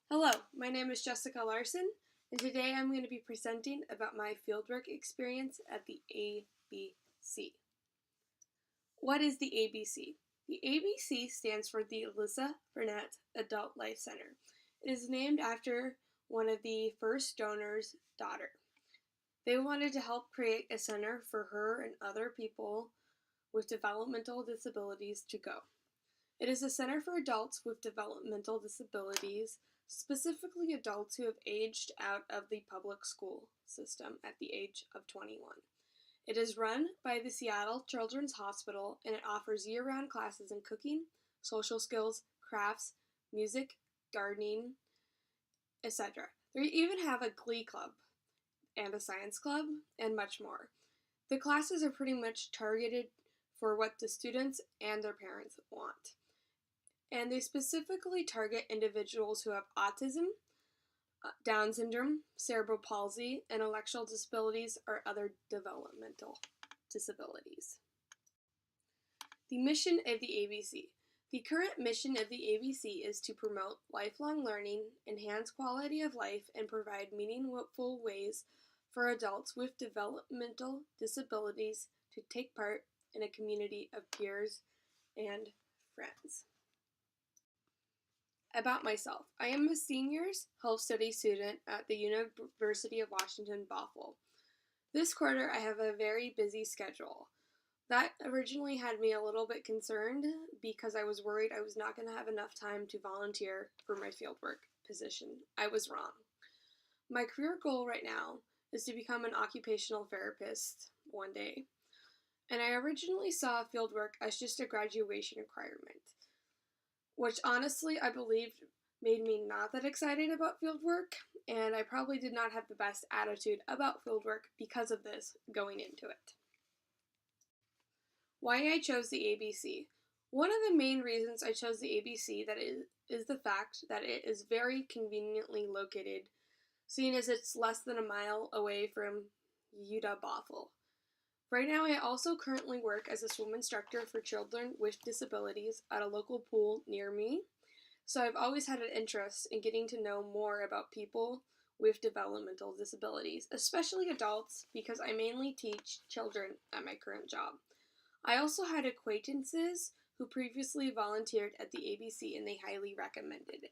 Hello, my name is Jessica Larson, and today I'm going to be presenting about my fieldwork experience at the ABC. What is the ABC? The ABC stands for the Alyssa Burnett Adult Life Center. It is named after one of the first donors' daughter. They wanted to help create a center for her and other people with developmental disabilities to go. It is a center for adults with developmental disabilities, specifically adults who have aged out of the public school system at the age of 21. It is run by the Seattle Children's Hospital, and it offers year-round classes in cooking, social skills, crafts, music, gardening, etc. They even have a glee club and a science club, and much more. The classes are pretty much targeted for what the students and their parents want. And they specifically target individuals who have autism, Down syndrome, cerebral palsy, intellectual disabilities, or other developmental disabilities. The mission of the ABC. The current mission of the ABC is to promote lifelong learning, enhance quality of life, and provide meaningful ways for adults with developmental disabilities to take part in a community of peers and friends. About myself. I am a seniors health studies student at the University of Washington Bothell. This quarter I have a very busy schedule. That originally had me a little bit concerned because I was worried I was not going to have enough time to volunteer for my fieldwork position. I was wrong. My career goal right now is to become an occupational therapist one day. And I originally saw fieldwork as just a graduation requirement, which honestly I believed made me not that excited about fieldwork, and I probably did not have the best attitude about fieldwork because of this going into it. Why I chose the ABC. One of the main reasons I chose the ABC is the fact that it is very conveniently located, seeing as it's less than a mile away from UW Bothell. Right now, I also currently work as a swim instructor for children with disabilities at a local pool near me, so I've always had an interest in getting to know more about people with developmental disabilities, especially adults, because I mainly teach children at my current job. I also had acquaintances who previously volunteered at the ABC, and they highly recommended it.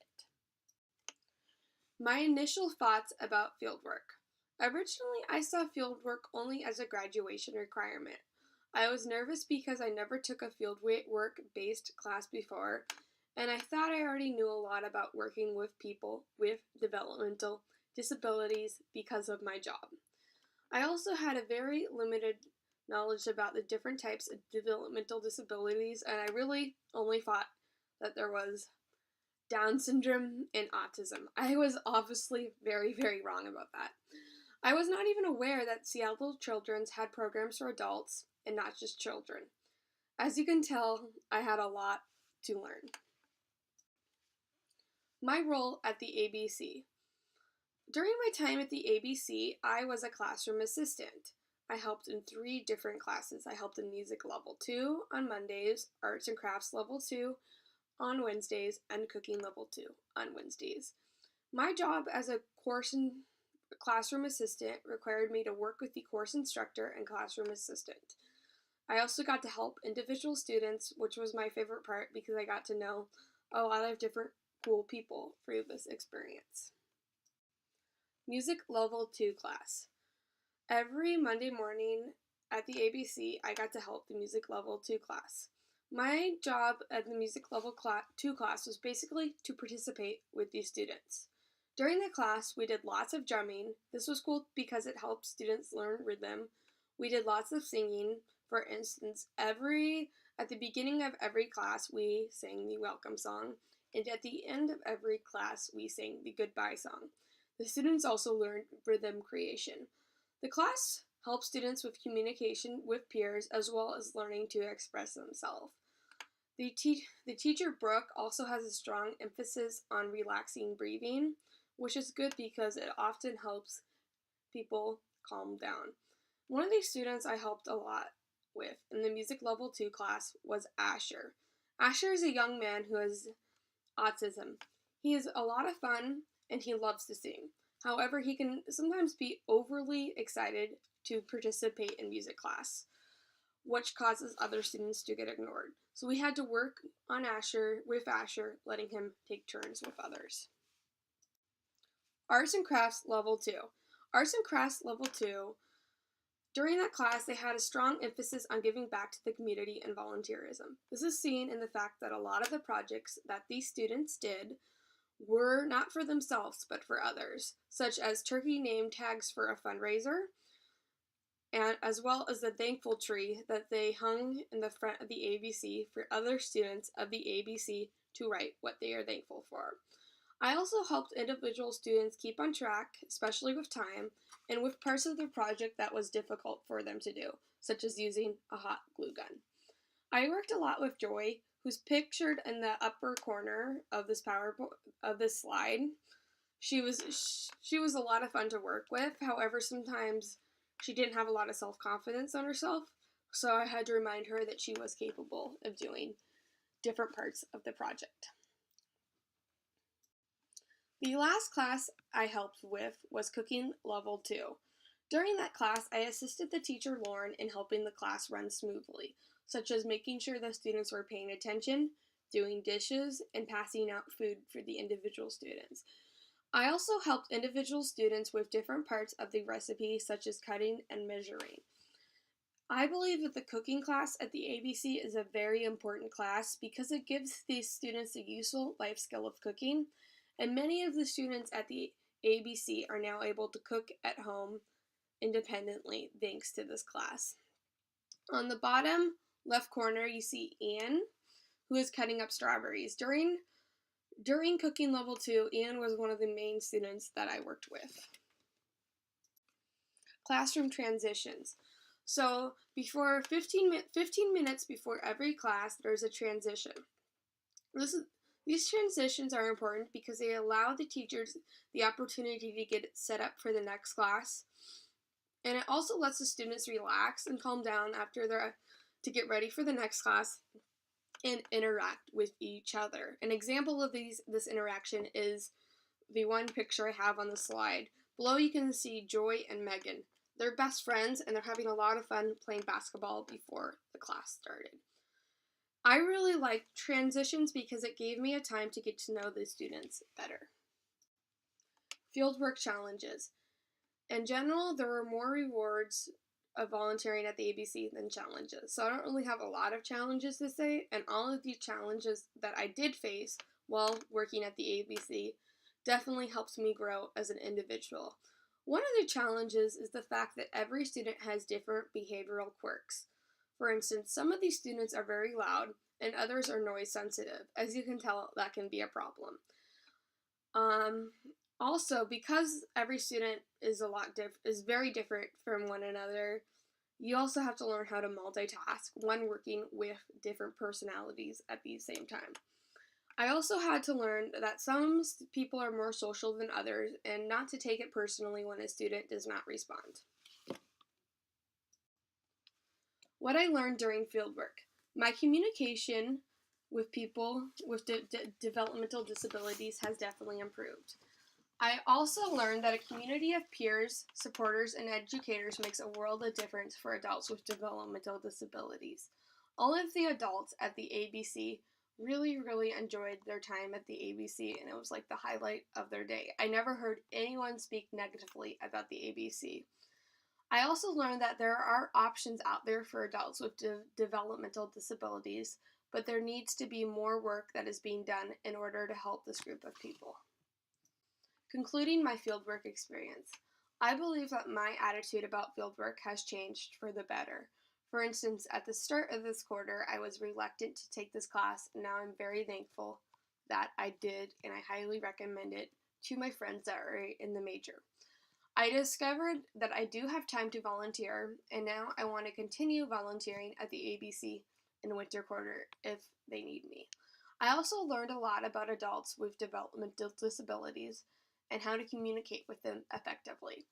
My initial thoughts about fieldwork. Originally, I saw fieldwork only as a graduation requirement. I was nervous because I never took a fieldwork-based class before, and I thought I already knew a lot about working with people with developmental disabilities because of my job. I also had a very limited knowledge about the different types of developmental disabilities, and I really only thought that there was Down syndrome and autism. I was obviously very, very wrong about that. I was not even aware that Seattle Children's had programs for adults and not just children. As you can tell, I had a lot to learn. My role at the ABC. During my time at the ABC, I was a classroom assistant. I helped in 3 different classes. I helped in Music Level 2 on Mondays, Arts and Crafts Level 2 on Wednesdays, and Cooking Level 2 on Wednesdays. My job as a classroom assistant required me to work with the course instructor and classroom assistant. I also got to help individual students, which was my favorite part because I got to know a lot of different cool people through this experience. Music Level 2 class. Every Monday morning at the ABC, I got to help the Music Level 2 class. My job at the Music Level 2 class was basically to participate with these students. During the class, we did lots of drumming. This was cool because it helped students learn rhythm. We did lots of singing. For instance, at the beginning of every class, we sang the welcome song, and at the end of every class, we sang the goodbye song. The students also learned rhythm creation. The class helps students with communication with peers as well as learning to express themselves. The teacher, Brooke, also has a strong emphasis on relaxing breathing, which is good because it often helps people calm down. One of these students I helped a lot with in the Music Level 2 class was Asher. Asher is a young man who has autism. He is a lot of fun and he loves to sing. However, he can sometimes be overly excited to participate in music class, which causes other students to get ignored. So we had to work on Asher, letting him take turns with others. Arts and Crafts Level 2. Arts and Crafts Level 2, during that class, they had a strong emphasis on giving back to the community and volunteerism. This is seen in the fact that a lot of the projects that these students did were not for themselves, but for others, such as turkey name tags for a fundraiser, and as well as the thankful tree that they hung in the front of the ABC for other students of the ABC to write what they are thankful for. I also helped individual students keep on track, especially with time, and with parts of the project that was difficult for them to do, such as using a hot glue gun. I worked a lot with Joy, who's pictured in the upper corner of this slide. She was a lot of fun to work with. However, sometimes she didn't have a lot of self-confidence on herself, so I had to remind her that she was capable of doing different parts of the project. The last class I helped with was Cooking Level 2. During that class, I assisted the teacher Lauren in helping the class run smoothly, such as making sure the students were paying attention, doing dishes, and passing out food for the individual students. I also helped individual students with different parts of the recipe, such as cutting and measuring. I believe that the cooking class at the ABC is a very important class because it gives these students the useful life skill of cooking, and many of the students at the ABC are now able to cook at home independently thanks to this class. On the bottom left corner, you see Anne, who is cutting up strawberries. During Cooking Level 2, Anne was one of the main students that I worked with. Classroom transitions. So before 15 minutes before every class, there's a transition. These transitions are important because they allow the teachers the opportunity to get set up for the next class. And it also lets the students relax and calm down to get ready for the next class and interact with each other. An example of this interaction is the one picture I have on the slide. Below you can see Joy and Megan. They're best friends and they're having a lot of fun playing basketball before the class started. I really liked transitions because it gave me a time to get to know the students better. Fieldwork challenges. In general, there were more rewards of volunteering at the ABC than challenges. So I don't really have a lot of challenges to say, and all of the challenges that I did face while working at the ABC definitely helps me grow as an individual. One of the challenges is the fact that every student has different behavioral quirks. For instance, some of these students are very loud and others are noise sensitive. As you can tell, that can be a problem. Also, because every student is very different from one another, you also have to learn how to multitask when working with different personalities at the same time. I also had to learn that some people are more social than others and not to take it personally when a student does not respond. What I learned during fieldwork. My communication with people with developmental disabilities has definitely improved. I also learned that a community of peers, supporters, and educators makes a world of difference for adults with developmental disabilities. All of the adults at the ABC really enjoyed their time at the ABC, and it was like the highlight of their day. I never heard anyone speak negatively about the ABC. I also learned that there are options out there for adults with developmental disabilities, but there needs to be more work that is being done in order to help this group of people. Concluding my fieldwork experience, I believe that my attitude about fieldwork has changed for the better. For instance, at the start of this quarter, I was reluctant to take this class, and now I'm very thankful that I did, and I highly recommend it to my friends that are in the major. I discovered that I do have time to volunteer, and now I want to continue volunteering at the ABC in winter quarter if they need me. I also learned a lot about adults with developmental disabilities and how to communicate with them effectively.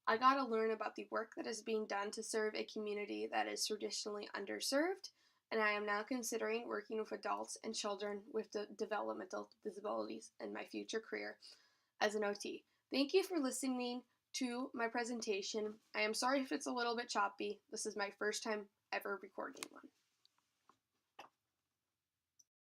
I got to learn about the work that is being done to serve a community that is traditionally underserved, and I am now considering working with adults and children with developmental disabilities in my future career as an OT. Thank you for listening to my presentation. I am sorry if it's a little bit choppy. This is my first time ever recording one.